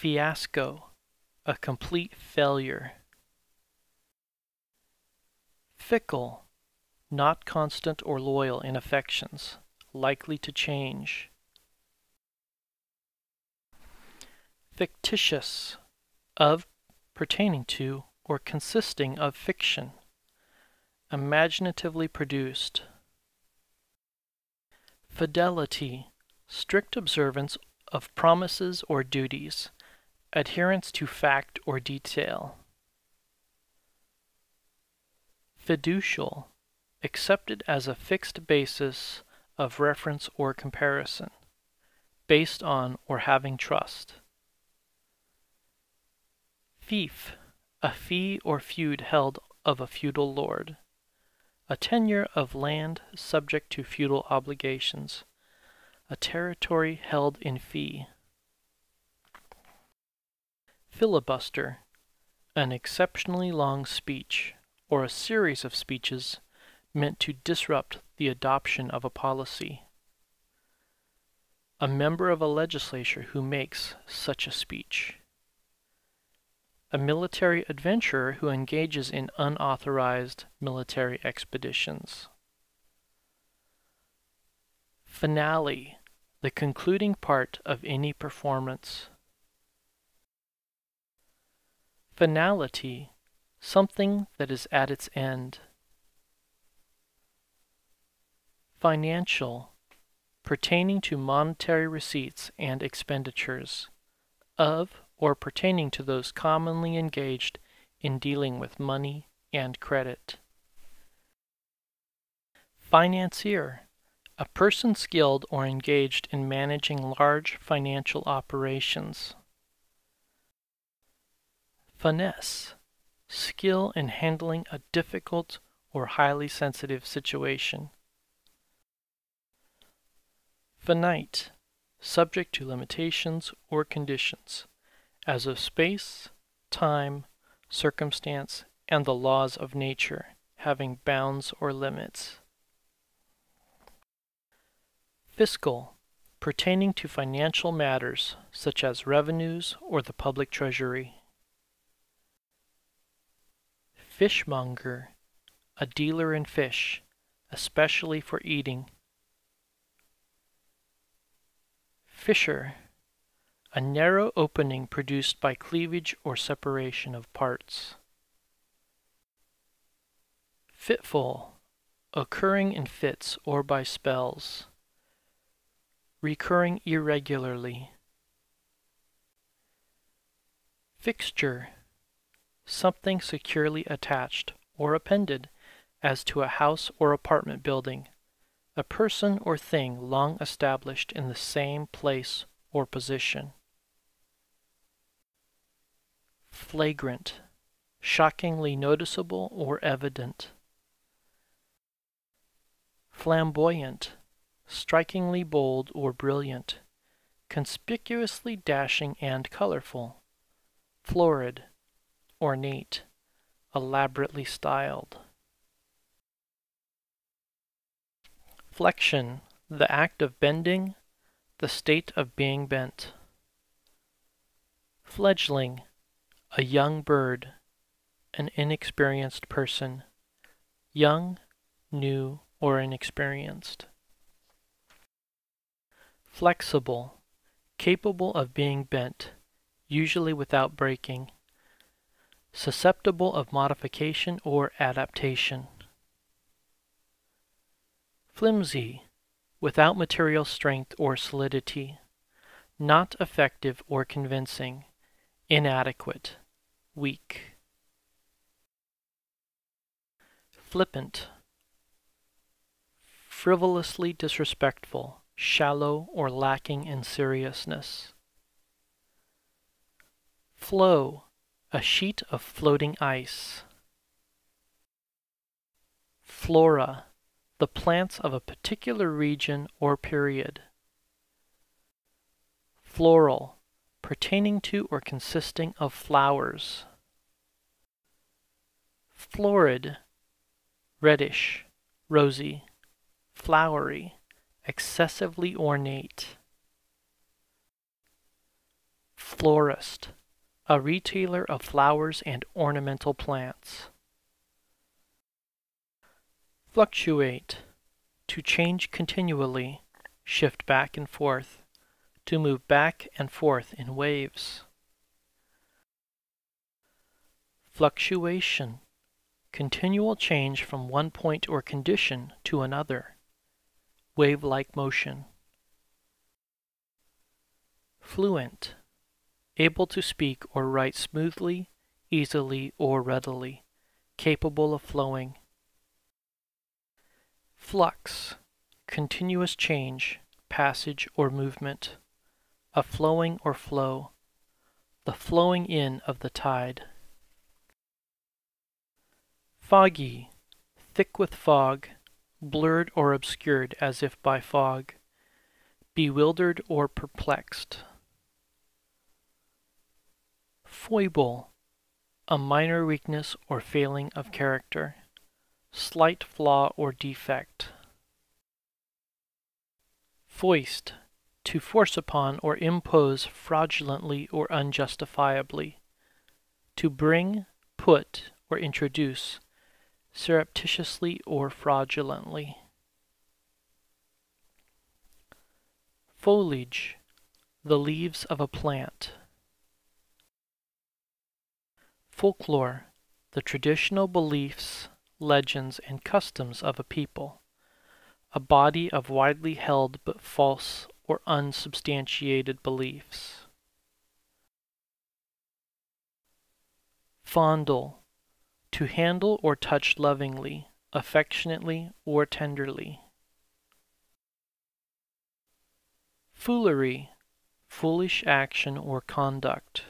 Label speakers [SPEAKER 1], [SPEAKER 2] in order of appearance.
[SPEAKER 1] Fiasco, a complete failure. Fickle, not constant or loyal in affections, likely to change. Fictitious, of, pertaining to, or consisting of fiction, imaginatively produced. Fidelity, strict observance of promises or duties, adherence to fact or detail. Fiducial, accepted as a fixed basis of reference or comparison, based on or having trust. Fief, a fee or feud held of a feudal lord, a tenure of land subject to feudal obligations, a territory held in fee. Filibuster, an exceptionally long speech, or a series of speeches meant to disrupt the adoption of a policy. A member of a legislature who makes such a speech. A military adventurer who engages in unauthorized military expeditions. Finale, the concluding part of any performance. Finality, something that is at its end. Financial, pertaining to monetary receipts and expenditures, of or pertaining to those commonly engaged in dealing with money and credit. Financier, a person skilled or engaged in managing large financial operations. Finesse, skill in handling a difficult or highly sensitive situation. Finite, subject to limitations or conditions, as of space, time, circumstance, and the laws of nature, having bounds or limits. Fiscal, pertaining to financial matters, such as revenues or the public treasury. Fishmonger, a dealer in fish, especially for eating. Fissure, a narrow opening produced by cleavage or separation of parts. Fitful, occurring in fits or by spells. Recurring irregularly. Fixture, something securely attached or appended as to a house or apartment building, a person or thing long established in the same place or position. Flay-grent, shockingly noticeable or evident. Flam-boy-int, strikingly bold or brilliant, conspicuously dashing and colorful. Florid, ornate, elaborately styled. Flexion, the act of bending, the state of being bent. Fledgling, a young bird, an inexperienced person, young, new, or inexperienced. Flexible, capable of being bent, usually without breaking, susceptible of modification or adaptation. Flimsy, without material strength or solidity, not effective or convincing, inadequate, weak. Flippant, frivolously disrespectful, shallow or lacking in seriousness. Flow, a sheet of floating ice. Flora, the plants of a particular region or period. Floral, pertaining to or consisting of flowers. Florid, reddish, rosy, flowery, excessively ornate. Florist, a retailer of flowers and ornamental plants. Fluctuate, to change continually, shift back and forth, to move back and forth in waves. Fluctuation, continual change from one point or condition to another, wave-like motion. Fluent, able to speak or write smoothly, easily, or readily, capable of flowing. Flux, continuous change, passage, or movement, a flowing or flow, the flowing in of the tide. Foggy, thick with fog, blurred or obscured as if by fog, bewildered or perplexed. Foible, a minor weakness or failing of character, slight flaw or defect. Foist, to force upon or impose fraudulently or unjustifiably, to bring, put, or introduce, surreptitiously or fraudulently. Foliage, the leaves of a plant. Folklore, the traditional beliefs, legends, and customs of a people, a body of widely held but false or unsubstantiated beliefs. Fondle, to handle or touch lovingly, affectionately, or tenderly. Foolery, foolish action or conduct.